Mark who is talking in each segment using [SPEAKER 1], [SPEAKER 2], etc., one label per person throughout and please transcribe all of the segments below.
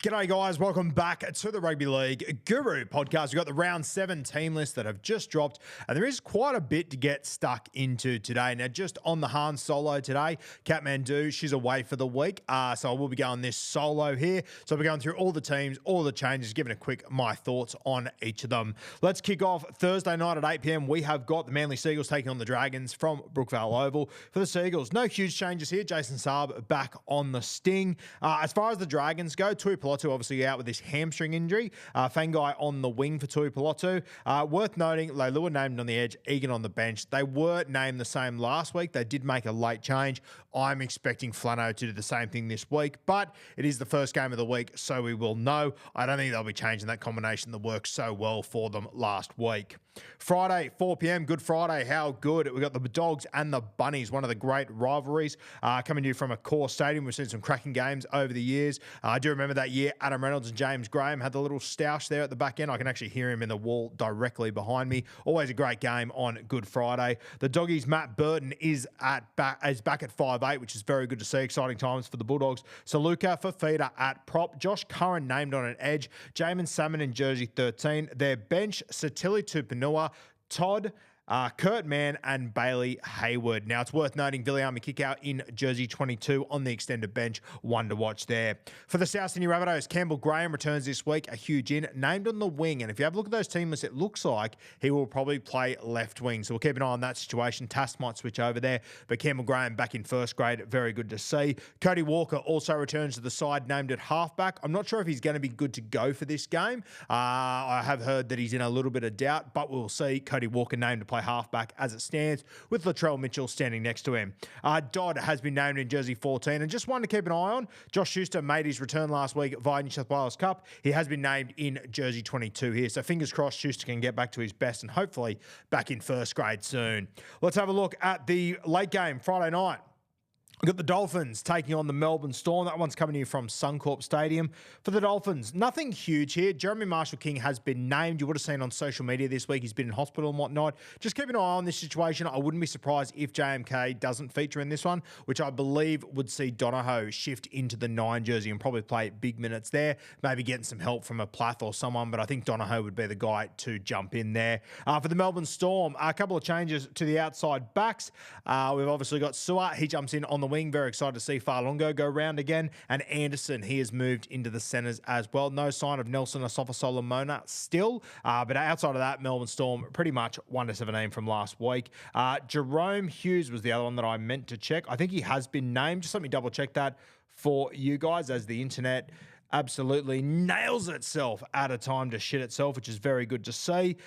[SPEAKER 1] G'day guys, welcome back to the Rugby League Guru podcast. We've got the round 7 team list that have just dropped, and there is quite a bit to get stuck into today. Now, just on the Han solo today, Kathmandu, she's away for the week, so I will be going this solo here. So I'll be going through all the teams, all the changes, giving a quick my thoughts on each of them. Let's kick off Thursday night at 8 p.m. We have got the Manly Seagulls taking on the Dragons from Brookvale Oval. For the Seagulls, no huge changes here. Jason Saab back on the sting. As far as the Dragons go, Tui Pelotu obviously out with this hamstring injury. Fangai on the wing for Tui Pelotu. Worth noting, Leilua named on the edge, Egan on the bench. They were named the same last week. They did make a late change. I'm expecting Flano to do the same thing this week, but it is the first game of the week, so we will know. I don't think they'll be changing that combination that worked so well for them last week. Friday, 4 p.m, Good Friday. How good. We've got the Dogs and the Bunnies, one of the great rivalries coming to you from a core stadium. We've seen some cracking games over the years. I do remember that year Adam Reynolds and James Graham had the little stoush there at the back end. I can actually hear him in the wall directly behind me. Always a great game on Good Friday. The Doggies, Matt Burton is back at 5'8", which is very good to see. Exciting times for the Bulldogs. So Luca Fafita at prop. Josh Curran named on an edge. Jamin Salmon in jersey 13. Their bench, Satili Tupanua, Todd, Kurt Mann and Bailey Hayward. Now, it's worth noting Viliami Kickout in jersey 22 on the extended bench. One to watch there. For the South Sydney Rabbitohs, Campbell Graham returns this week, a huge in, named on the wing. And if you have a look at those team lists, it looks like he will probably play left wing. So we'll keep an eye on that situation. Tass might switch over there, but Campbell Graham back in first grade, very good to see. Cody Walker also returns to the side, named at halfback. I'm not sure if he's going to be good to go for this game. I have heard that he's in a little bit of doubt, but we'll see. Cody Walker named to play halfback as it stands, with Latrell Mitchell standing next to him. Dodd has been named in jersey 14, and just one to keep an eye on, Josh Schuster made his return last week via New South Wales Cup. He has been named in jersey 22 here, so fingers crossed Schuster can get back to his best and hopefully back in first grade soon. Let's have a look at the late game Friday night. We've got the Dolphins taking on the Melbourne Storm. That one's coming here from Suncorp Stadium. For the Dolphins, nothing huge here. Jeremy Marshall-King has been named. You would have seen on social media this week. He's been in hospital and whatnot. Just keep an eye on this situation. I wouldn't be surprised if JMK doesn't feature in this one, which I believe would see Donahoe shift into the 9 jersey and probably play big minutes there, maybe getting some help from a Plath or someone, but I think Donahoe would be the guy to jump in there. For the Melbourne Storm, a couple of changes to the outside backs. We've obviously got Suat. He jumps in on the wing. Very excited to see Farlongo go round again. And Anderson, he has moved into the centres as well. No sign of Nelson Asafa Solomona still. But outside of that, Melbourne Storm pretty much 1-17 from last week. Jerome Hughes was the other one that I meant to check. I think he has been named. Just let me double check that for you guys, as the internet absolutely nails itself at a time to shit itself, which is very good to see.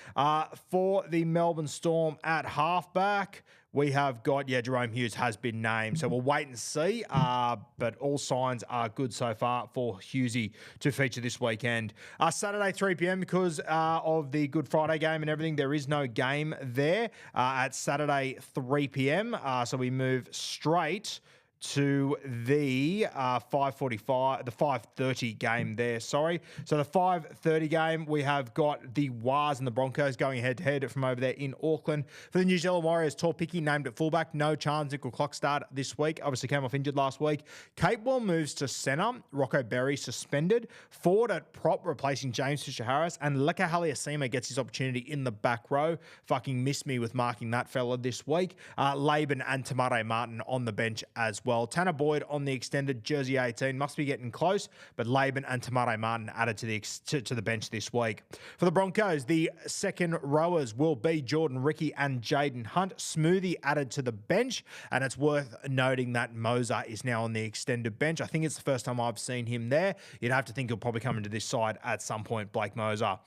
[SPEAKER 1] For the Melbourne Storm at halfback, we have got, Jerome Hughes has been named. So we'll wait and see. But all signs are good so far for Hughesy to feature this weekend. Saturday, 3 p.m, because of the Good Friday game and everything, there is no game there at Saturday, 3 p.m. So we move straight to the 5:30 game there, sorry. So the 5:30 game, we have got the Wars and the Broncos going head-to-head from over there in Auckland. For the New Zealand Warriors, Torpiki named at fullback. No chance Nickel Clock start this week. Obviously came off injured last week. Capewell moves to centre. Rocco Berry suspended. Ford at prop, replacing James Fisher-Harris. And Leka Haliasima gets his opportunity in the back row. Fucking missed me with marking that fella this week. Laban and Tamare Martin on the bench as well. Tanner Boyd on the extended jersey 18, must be getting close, but Laban and Tamare Martin added to the bench this week. For the Broncos, the second rowers will be Jordan Ricky and Jaden Hunt. Smoothie added to the bench, and it's worth noting that Moser is now on the extended bench. I think it's the first time I've seen him there. You'd have to think he'll probably come into this side at some point, Blake Moser.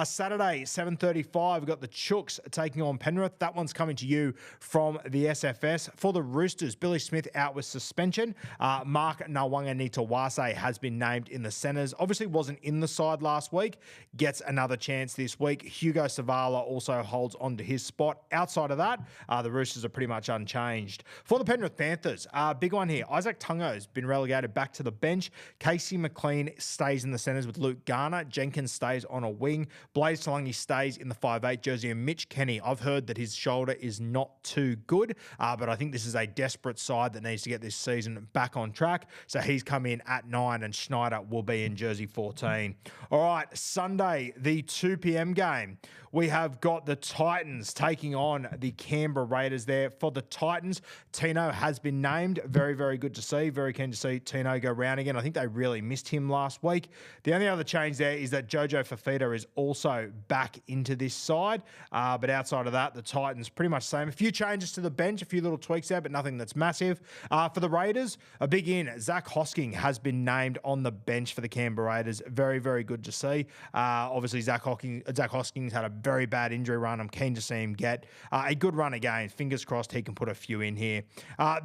[SPEAKER 1] Saturday, 7:35, we've got the Chooks taking on Penrith. That one's coming to you from the SFS. For the Roosters, Billy Smith out with suspension. Mark Nawanga-Nitawase has been named in the centres. Obviously wasn't in the side last week. Gets another chance this week. Hugo Savala also holds on to his spot. Outside of that, the Roosters are pretty much unchanged. For the Penrith Panthers, big one here. Isaac Tungo's been relegated back to the bench. Casey McLean stays in the centres with Luke Garner. Jenkins stays on a wing. Blaze Talangi stays in the 5'8 jersey. And Mitch Kenny, I've heard that his shoulder is not too good, but I think this is a desperate side that needs to get get this season back on track. So he's come in at 9 and Schneider will be in jersey 14. All right, Sunday, the 2 p.m. game. We have got the Titans taking on the Canberra Raiders there. For the Titans, Tino has been named. Very, very good to see. Very keen to see Tino go round again. I think they really missed him last week. The only other change there is that Jojo Fafita is also back into this side. But outside of that, the Titans pretty much the same. A few changes to the bench, a few little tweaks there, but nothing that's massive. For the Raiders, a big in. Zach Hosking has been named on the bench for the Canberra Raiders. Very, very good to see. Obviously, Zach Hosking's had a very bad injury run. I'm keen to see him get a good run again. Fingers crossed he can put a few in here.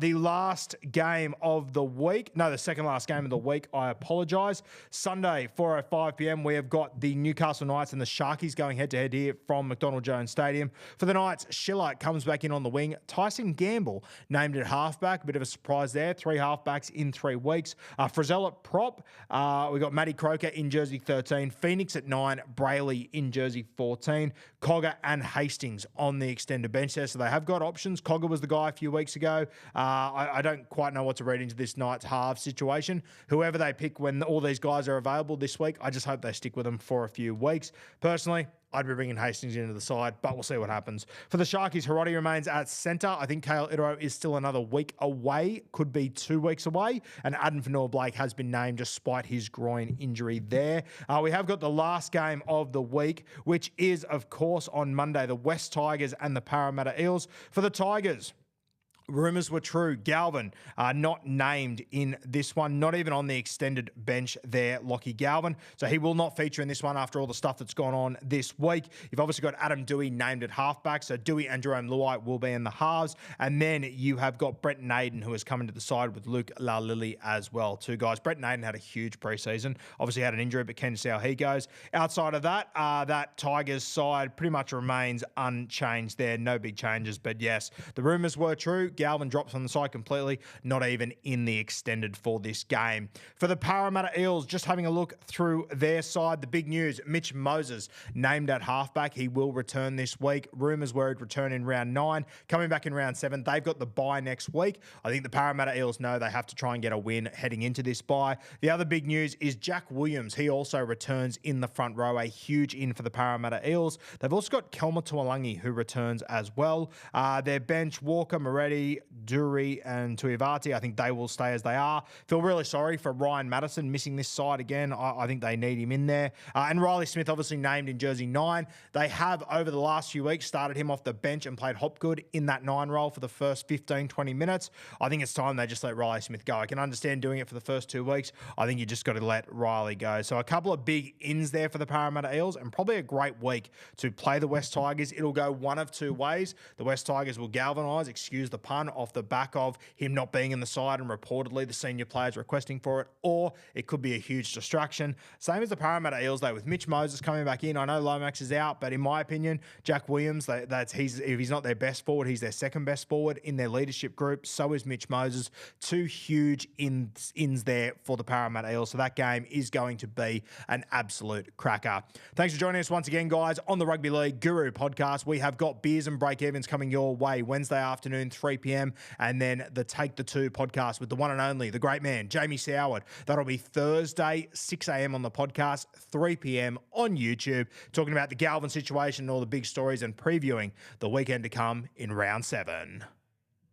[SPEAKER 1] The last game of the week, no, the second last game of the week, I apologise. Sunday, 4:05 p.m, we have got the Newcastle Knights and the Sharkies going head-to-head here from McDonald Jones Stadium. For the Knights, Schiller comes back in on the wing. Tyson Gamble named at halfback. A bit of a surprise there. 3 halfbacks in 3 weeks. Frizzell at prop. We got Matty Croker in jersey 13. Phoenix at 9. Brayley in jersey 14. Cogger and Hastings on the extended bench there. So they have got options. Cogger was the guy a few weeks ago. I don't quite know what to read into this Knights halves situation. Whoever they pick when all these guys are available this week, I just hope they stick with them for a few weeks. Personally, I'd be bringing Hastings into the side, but we'll see what happens. For the Sharkies, Hiroti remains at centre. I think Kale Itero is still another week away, could be 2 weeks away, and Adam Fanua-Blake has been named despite his groin injury there. We have got the last game of the week, which is, of course, on Monday, the West Tigers and the Parramatta Eels. For the Tigers, rumours were true. Galvin not named in this one, not even on the extended bench there, Lockie Galvin. So he will not feature in this one after all the stuff that's gone on this week. You've obviously got Adam Dewey named at halfback. So Dewey and Jerome Luai will be in the halves. And then you have got Brett Naden, who has come into the side with Luke Lalili as well. 2 guys. Brett Naden had a huge preseason. Obviously had an injury, but keen to see how he goes. Outside of that, that Tigers side pretty much remains unchanged there. No big changes. But yes, the rumours were true. Galvin drops on the side completely, not even in the extended for this game. For the Parramatta Eels, just having a look through their side, the big news, Mitch Moses named at halfback. He will return this week. Rumours were he'd return in round 9, coming back in round 7. They've got the bye next week. I think the Parramatta Eels know they have to try and get a win heading into this bye. The other big news is Jack Williams. He also returns in the front row, a huge in for the Parramatta Eels. They've also got Kelma Tuolangi, who returns as well. Their bench, Walker, Moretti, Dury and Tuivati, I think they will stay as they are. Feel really sorry for Ryan Madison missing this side again. I think they need him in there. And Riley Smith obviously named in jersey 9. They have, over the last few weeks, started him off the bench and played Hopgood in that 9 role for the first 15, 20 minutes. I think it's time they just let Riley Smith go. I can understand doing it for the first 2 weeks. I think you just got to let Riley go. So a couple of big ins there for the Parramatta Eels and probably a great week to play the West Tigers. It'll go one of 2 ways. The West Tigers will galvanise, excuse the pun, off the back of him not being in the side and reportedly the senior players requesting for it, or it could be a huge distraction. Same as the Parramatta Eels, though, with Mitch Moses coming back in. I know Lomax is out, but in my opinion, Jack Williams, if he's not their best forward, he's their second best forward in their leadership group. So is Mitch Moses. 2 huge ins there for the Parramatta Eels. So that game is going to be an absolute cracker. Thanks for joining us once again, guys, on the Rugby League Guru podcast. We have got Beers and Break-Evens coming your way Wednesday afternoon, 3 p.m, and then the Take the 2 podcast with the one and only, the great man, Jamie Soward. That'll be Thursday, 6 a.m. on the podcast, 3 p.m. on YouTube, talking about the Galvin situation and all the big stories and previewing the weekend to come in round 7.